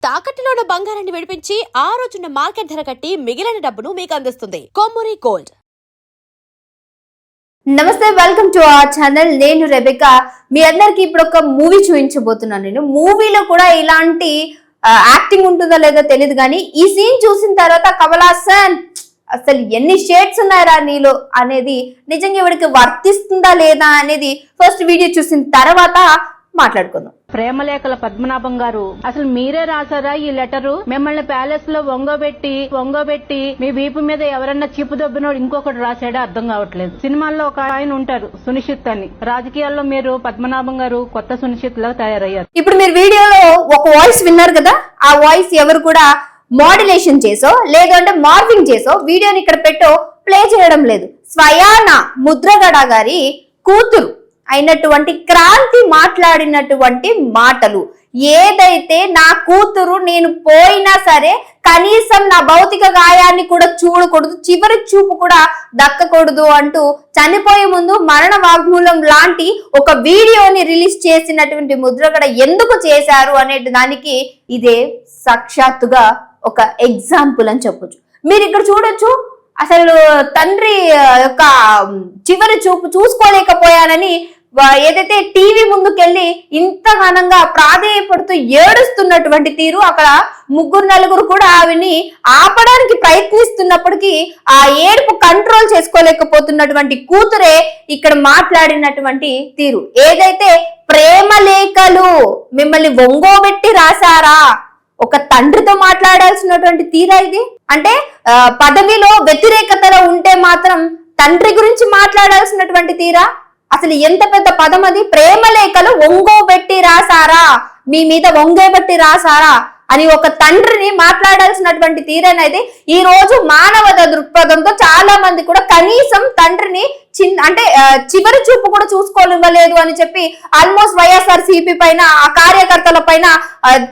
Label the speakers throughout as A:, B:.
A: తాకట్టులో ఉన్న బంగారాన్ని విడిపించి ఆ రోజున్న మార్కెట్ ధర కట్టి మిగిలిన డబ్బును మీకు అందిస్తుంది కొమ్మూరి గోల్డ్.
B: నమస్తే, వెల్కమ్ టు అవర్ ఛానల్. నేను రెబెకా. మీ అందరికి ఇప్పుడు ఒక మూవీ చూపించబోతున్నాను. నేను మూవీలో కూడా ఇలాంటి యాక్టింగ్ ఉంటుందో లేదో తెలియదు, కానీ ఈ సీన్ చూసిన తర్వాత కమల్ హాసన్ అసలు ఎన్ని షేడ్స్ ఉన్నాయరా నీలో అనేది నిజంగా ఇవిడికి వర్తిస్తుందా లేదా అనేది ఫస్ట్ వీడియో చూసిన తర్వాత మాట్లాడుకుందాం.
C: ప్రేమలేఖల పద్మనాభం గారు, అసలు మీరే రాసారా ఈ లెటరు? మిమ్మల్ని ప్యాలెస్ లో వంగోబెట్టి మీ వీపు మీద ఎవరన్నా చిప్పు దొబ్బినోడు ఇంకొకటి రాసాడా అర్థం కావట్లేదు. సినిమాల్లో ఒక ఆయన ఉంటారు సునిశ్చిత్ అని, రాజకీయాల్లో మీరు పద్మనాభం గారు కొత్త సునిశ్చిత్ లా తయారయ్యారు.
B: ఇప్పుడు మీరు వీడియోలో ఒక వాయిస్ విన్నారు కదా, ఆ వాయిస్ ఎవరు కూడా మోడ్యులేషన్ చేసో లేదంటే మార్ఫింగ్ చేసో వీడియోని ఇక్కడ పెట్టో ప్లే చేయడం లేదు. స్వయాన ముద్రగడ గారి కూతురు అయినటువంటి క్రాంతి మాట్లాడినటువంటి మాటలు, ఏదైతే నా కూతురు నేను పోయినా సరే కనీసం నా భౌతిక గాయాన్ని కూడా చూడకూడదు, చివరి చూపు కూడా దక్కకూడదు అంటూ చనిపోయే ముందు మరణ వాగ్మూలం లాంటి ఒక వీడియోని రిలీజ్ చేసినటువంటి ముద్రగడ ఎందుకు చేశారు అనే దానికి ఇదే సాక్షాత్తుగా ఒక ఎగ్జాంపుల్ అని చెప్పొచ్చు. మీరు ఇక్కడ చూడొచ్చు, అసలు తండ్రి యొక్క చివరి చూపు చూసుకోలేకపోయానని ఏదైతే టీవీ ముందుకెళ్ళి ఇంత ఘనంగా ప్రాధేయపడుతూ ఏడుస్తున్నటువంటి తీరు, అక్కడ ముగ్గురు నలుగురు కూడా ఆవిని ఆపడానికి ప్రయత్నిస్తున్నప్పటికీ ఆ ఏడుపు కంట్రోల్ చేసుకోలేకపోతున్నటువంటి కూతురే ఇక్కడ మాట్లాడినటువంటి తీరు. ఏదైతే ప్రేమ లేఖలు మిమ్మల్ని వంగోబెట్టి రాశారా, ఒక తండ్రితో మాట్లాడాల్సినటువంటి తీరా ఇది. అంటే పదవిలో వ్యతిరేకతలో ఉంటే మాత్రం తండ్రి గురించి మాట్లాడాల్సినటువంటి తీరా. అసలు ఎంత పెద్ద పదం అది. ప్రేమ లేఖలు వంగోబెట్టి రాసారా, మీ మీద వంగోబెట్టి రాసారా అని ఒక తండ్రిని మాట్లాడాల్సినటువంటి తీరేనైతే ఈ రోజు మానవత దృక్పథంతో చాలా మంది కూడా కనీసం తండ్రిని అంటే చివరి చూపు కూడా చూసుకోనివ్వలేదు అని చెప్పి ఆల్మోస్ట్ వైఎస్ఆర్సీపీ పైన ఆ కార్యకర్తల పైన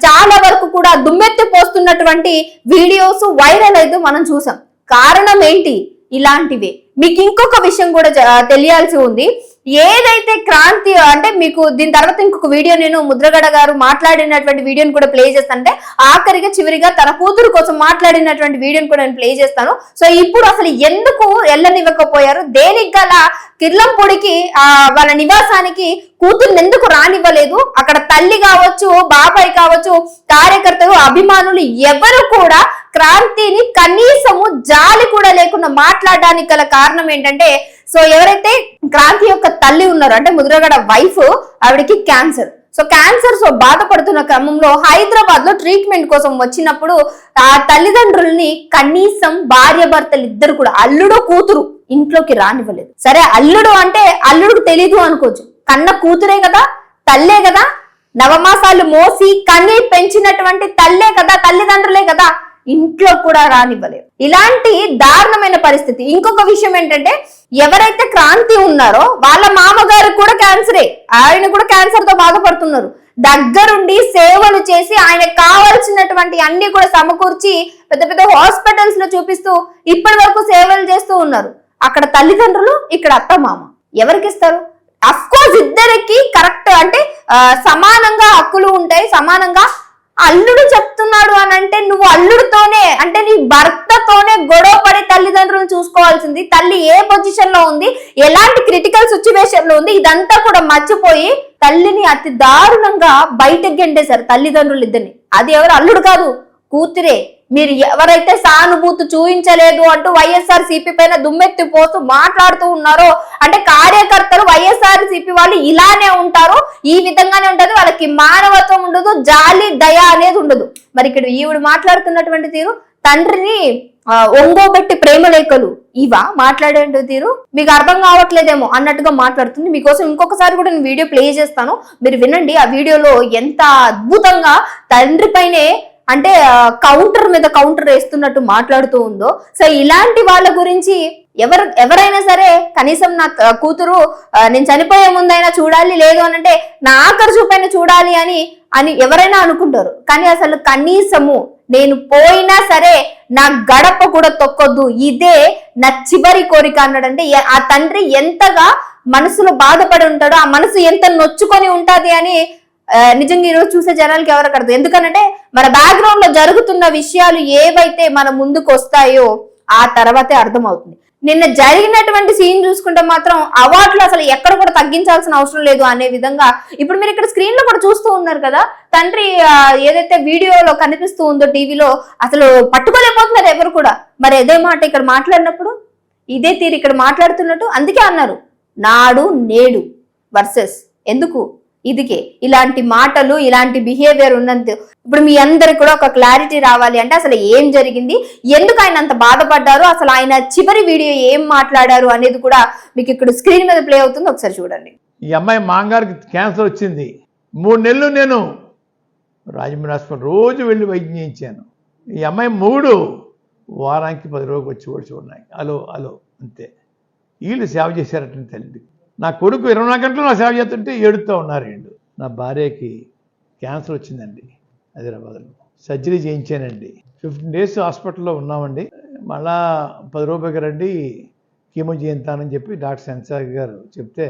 B: చాలా వరకు కూడా దుమ్మెత్తి పోస్తున్నటువంటి వీడియోస్ వైరల్ అయితే మనం చూసాం. కారణం ఏంటి? ఇలాంటివే. మీకు ఇంకొక విషయం కూడా తెలియాల్సి ఉంది. ఏదైతే క్రాంతి అంటే మీకు దీని తర్వాత ఇంకొక వీడియో నేను ముద్రగడ గారు మాట్లాడినటువంటి వీడియోని కూడా ప్లే చేస్తానంటే ఆఖరిగా చివరిగా తన కూతురు కోసం మాట్లాడినటువంటి వీడియోని కూడా నేను ప్లే చేస్తాను. సో ఇప్పుడు అసలు ఎందుకు ఎల్లనివ్వకపోయారు, దేనికి గల కిర్లంపూడికి వాళ్ళ నివాసానికి కూతుర్ని ఎందుకు రానివ్వలేదు? అక్కడ తల్లి కావచ్చు, బాబాయ్ కావచ్చు, కార్యకర్తలు, అభిమానులు ఎవరు కూడా క్రాంతిని కనీసము జాలి కూడా లేకుండా మాట్లాడడానికి గల కారణం ఏంటంటే, సో ఎవరైతే క్రాంతి యొక్క తల్లి ఉన్నారో అంటే ముద్రగడ వైఫ్, ఆవిడకి క్యాన్సర్. సో క్యాన్సర్ బాధపడుతున్న క్రమంలో హైదరాబాద్ లో ట్రీట్మెంట్ కోసం వచ్చినప్పుడు ఆ తల్లిదండ్రుల్ని కనీసం భార్య భర్తలు ఇద్దరు కూడా, అల్లుడు కూతురు ఇంట్లోకి రానివ్వలేదు. సరే అల్లుడు అంటే అల్లుడికి తెలీదు అనుకోవచ్చు, కన్న కూతురే కదా, తల్లే కదా, నవమాసాలు మోసి కన్నీ పెంచినటువంటి తల్లే కదా, తల్లిదండ్రులే కదా, ఇంట్లో కూడా రానివ్వలేదు. ఇలాంటి దారుణమైన పరిస్థితి. ఇంకొక విషయం ఏంటంటే, ఎవరైతే క్రాంతి ఉన్నారో వాళ్ళ మామగారు కూడా క్యాన్సరే, ఆయన కూడా క్యాన్సర్ తో బాధపడుతున్నారు. దగ్గరుండి సేవలు చేసి ఆయనకు కావాల్సినటువంటి అన్ని కూడా సమకూర్చి పెద్ద పెద్ద హాస్పిటల్స్ లో చూపిస్తూ ఇప్పటి వరకు సేవలు చేస్తూ ఉన్నారు. అక్కడ తల్లిదండ్రులు, ఇక్కడ అత్త మామ. ఎవరికి ఇస్తారు? అఫ్ కోర్స్ ఇద్దరికి కరెక్ట్ అంటే సమానంగా హక్కులు ఉంటాయి, సమానంగా. అల్లుడు చెప్తున్నాడు అని అంటే నువ్వు అల్లుడితోనే అంటే నీ భర్తతోనే గొడవ పడి తల్లిదండ్రులను చూసుకోవాల్సింది. తల్లి ఏ పొజిషన్ లో ఉంది, ఎలాంటి క్రిటికల్ సిచ్యువేషన్ లో ఉంది, ఇదంతా కూడా మర్చిపోయి తల్లిని అతి దారుణంగా బయటకు గెంటేశారు తల్లిదండ్రులు ఇద్దరిని. అది ఎవరు? అల్లుడు కాదు, కూతురే. మీరు ఎవరైతే సానుభూతి చూపించలేదు అంటూ వైఎస్ఆర్సీపీ పైన దుమ్మెత్తి పోతూ మాట్లాడుతూ ఉన్నారో, అంటే కార్యకర్తలు వైఎస్ఆర్సీపీ వాళ్ళు ఇలానే ఉంటారు, ఈ విధంగానే ఉంటది, వాళ్ళకి మానవత్వం ఉండదు, జాలి దయ అనేది ఉండదు. మరి ఇక్కడ ఈవిడ మాట్లాడుతున్నటువంటి తీరు, తండ్రిని ఒంగోబెట్టి ప్రేమ లేఖలు ఇవా మాట్లాడే తీరు? మీకు అర్థం కావట్లేదేమో అన్నట్టుగా మాట్లాడుతుంది. మీకోసం ఇంకొకసారి కూడా నేను వీడియో ప్లే చేస్తాను, మీరు వినండి. ఆ వీడియోలో ఎంత అద్భుతంగా తండ్రి పైనే అంటే కౌంటర్ మీద కౌంటర్ వేస్తున్నట్టు మాట్లాడుతూ ఉందో. సో ఇలాంటి వాళ్ళ గురించి ఎవరైనా సరే కనీసం నా కూతురు నేను చనిపోయే ముందైనా చూడాలి, లేదు అని అంటే నా ఆఖరి చూపైనా చూడాలి అని ఎవరైనా అనుకుంటారు. కానీ అసలు కనీసము నేను పోయినా సరే నా గడప కూడా తొక్కొద్దు, ఇదే నా చివరి కోరిక అన్నాడంటే ఆ తండ్రి ఎంతగా మనసులో బాధపడి ఉంటాడో, ఆ మనసు ఎంత నొచ్చుకొని ఉంటది అని నిజంగా ఈరోజు చూసే జనాలకి ఎవరికి అర్థం. ఎందుకనంటే మన బ్యాక్గ్రౌండ్ లో జరుగుతున్న విషయాలు ఏవైతే మన ముందుకు వస్తాయో ఆ తర్వాతే అర్థం అవుతుంది. నిన్న జరిగినటువంటి సీన్ చూసుకుంటే మాత్రం అవార్డులు అసలు ఎక్కడ కూడా తగ్గించాల్సిన అవసరం లేదు అనే విధంగా ఇప్పుడు మీరు ఇక్కడ స్క్రీన్ లో కూడా చూస్తూ ఉన్నారు కదా, తండ్రి ఏదైతే వీడియోలో కనిపిస్తూ ఉందో టీవీలో అసలు పట్టుకోలేకపోతున్నారు ఎవరు కూడా. మరి అదే మాట ఇక్కడ మాట్లాడినప్పుడు ఇదే తీరు ఇక్కడ మాట్లాడుతున్నట్టు, అందుకే అన్నారు నాడు నేడు వర్సెస్ ఎందుకు ఇదికే ఇలాంటి మాటలు ఇలాంటి బిహేవియర్ ఉన్నంత. ఇప్పుడు మీ అందరికి కూడా ఒక క్లారిటీ రావాలి అంటే అసలు ఏం జరిగింది, ఎందుకు ఆయన అంత బాధపడ్డారు, అసలు ఆయన చివరి వీడియో ఏం మాట్లాడారు అనేది కూడా మీకు ఇక్కడ స్క్రీన్ మీద ప్లే అవుతుంది, ఒకసారి చూడండి.
D: ఈ అమ్మాయి మాంగారికి క్యాన్సర్ వచ్చింది. 3 నెలలు నేను రాజమండ్రి హాస్పిటల్ రోజు వెళ్ళి వైద్యం చేయించాను. ఈ అమ్మాయి 3 వారానికి 10 రోజులు వచ్చి కూడా చూడడానికి అలో అంతే. వీళ్ళు సేవ చేశారట తల్లి. నా కొడుకు 24 గంటలు నా సేవ చేస్తుంటే ఏడుతూ ఉన్నారు వీళ్ళు. నా భార్యకి క్యాన్సర్ వచ్చిందండి హైదరాబాద్లో, సర్జరీ చేయించానండి. 15 డేస్ హాస్పిటల్లో ఉన్నామండి. మళ్ళా 10 రూపాయలకి రండి కీమో చేయించానని చెప్పి డాక్టర్ సెన్సార్ గారు చెప్తే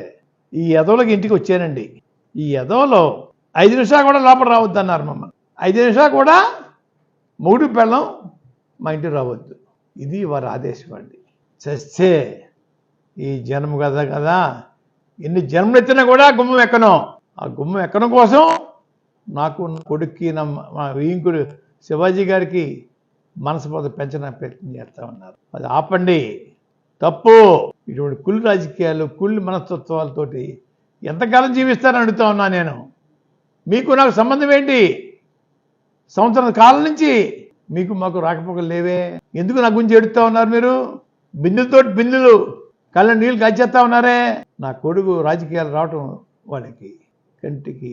D: ఈ ఎదవలకి ఇంటికి వచ్చానండి. ఈ ఎదవలో 5 నిమిషాలు కూడా లోపల రావద్దు అన్నారు మమ్మల్ని. 5 నిమిషాలు కూడా మూడు పెళ్ళం మా ఇంటికి రావద్దు, ఇది వారి ఆదేశం అండి. చస్తే ఈ జన్మ కదా ఎన్ని జన్మలు ఎత్తినా కూడా గుమ్మం ఎక్కను. ఆ గుమ్మం ఎక్కడం కోసం నాకు కొడుక్కి మా వీంకుడు శివాజీ గారికి మనస్ఫూర్తి పెంచడానికి ప్రయత్నం చేస్తూ ఉన్నారు. అది ఆపండి, తప్పు. ఇటువంటి కుళ్ళు రాజకీయాలు కుళ్ళు మనస్తత్వాలతోటి ఎంతకాలం జీవిస్తారని అడుగుతా ఉన్నా నేను. మీకు నాకు సంబంధం ఏంటి? సంవత్సరం కాలం నుంచి మీకు మాకు రాకపోకలు లేవే, ఎందుకు నా గురించి ఎడుతూ ఉన్నారు మీరు? బిందులు కళ్ళ నీళ్ళు కాచేస్తా ఉన్నారే. నా కొడుకు రాజకీయాలు రావటం వాళ్ళకి కంటికి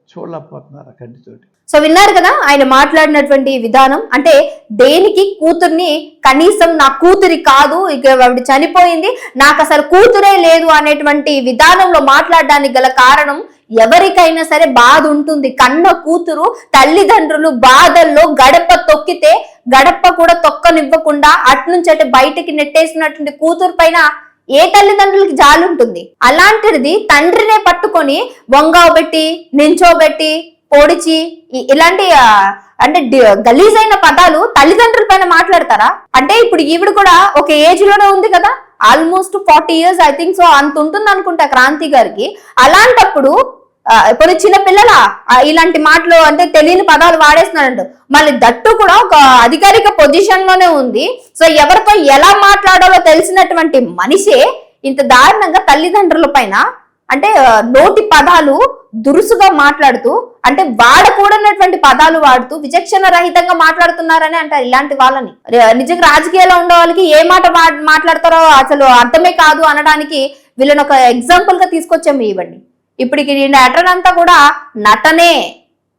D: చూడలేకపోతున్నారు కంటితోటి.
B: సో విన్నారు కదా ఆయన మాట్లాడినటువంటి విధానం. అంటే దేనికి కూతుర్ని కనీసం నా కూతురి కాదు, ఇక ఆవిడ చనిపోయింది, నాకు అసలు కూతురే లేదు అనేటువంటి విధానంలో మాట్లాడడానికి గల కారణం ఎవరికైనా సరే బాధ ఉంటుంది. కన్న కూతురు తల్లిదండ్రులు బాధల్లో గడప తొక్కితే గడప కూడా తొక్కనివ్వకుండా అట్నుంచి అటు బయటికి నెట్టేసినటువంటి కూతురు పైన ఏ తల్లిదండ్రులకి జాలి ఉంటుంది? అలాంటిది తండ్రినే పట్టుకొని వంగబెట్టి నించోబెట్టి పొడిచి ఇలాంటి అంటే గలీజైన పదాలు తల్లిదండ్రుల పైన మాట్లాడతారా? అంటే ఇప్పుడు ఈవిడ కూడా ఒక ఏజ్ లోనే ఉంది కదా, almost 40 years I think so అంత ఉంటుంది అనుకుంటా క్రాంతి గారికి. అలాంటప్పుడు కొన్ని చిన్న పిల్లల ఇలాంటి మాటలు అంటే తెలియని పదాలు వాడేస్తున్నారంట. మళ్ళీ దట్టు కూడా ఒక అధికారిక పొజిషన్ లోనే ఉంది. సో ఎవరితో ఎలా మాట్లాడాలో తెలిసినటువంటి మనిషే ఇంత దారుణంగా తల్లిదండ్రుల పైన అంటే నోటి పదాలు దురుసుగా మాట్లాడుతూ అంటే వాడకూడనటువంటి పదాలు వాడుతూ విచక్షణ రహితంగా మాట్లాడుతున్నారని అంటారు ఇలాంటి వాళ్ళని. నిజంగా రాజకీయాల్లో ఉండే వాళ్ళకి ఏ మాట మాట్లాడతారో అసలు అర్థమే కాదు అనడానికి వీళ్ళని ఒక ఎగ్జాంపుల్ గా తీసుకొచ్చాము. ఇవ్వండి ఇప్పుడు ఈ నటన అంతా కూడా నటనే,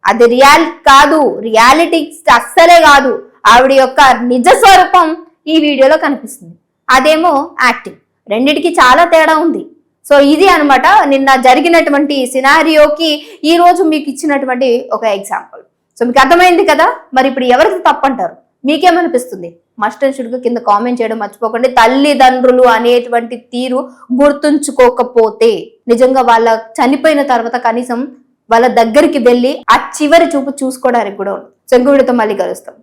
B: అది రియాలిటీ కాదు, రియాలిటీ అస్సలే కాదు. ఆవిడ యొక్క నిజ స్వరూపం ఈ వీడియోలో కనిపిస్తుంది, అదేమో యాక్టింగ్. రెండిటికి చాలా తేడా ఉంది. సో ఇది అన్నమాట నిన్న జరిగినటువంటి సినారియోకి ఈ రోజు మీకు ఇచ్చినటువంటి ఒక ఎగ్జాంపుల్. సో మీకు అర్థమైంది కదా. మరి ఇప్పుడు ఎవరికి తప్పంటారు? మీకేమనిపిస్తుంది? మస్ట్ అండ్ షుడ్ గా కింద కామెంట్ చేయడం మర్చిపోకండి. తల్లిదండ్రులు అనేటువంటి తీరు గుర్తుంచుకోకపోతే నిజంగా వాళ్ళ చనిపోయిన తర్వాత కనీసం వాళ్ళ దగ్గరికి వెళ్ళి ఆ చివరి చూపు చూసుకోవడానికి కూడా ఉంది. సో ఇంకో వీడియోతో మళ్ళీ కలుస్తాం.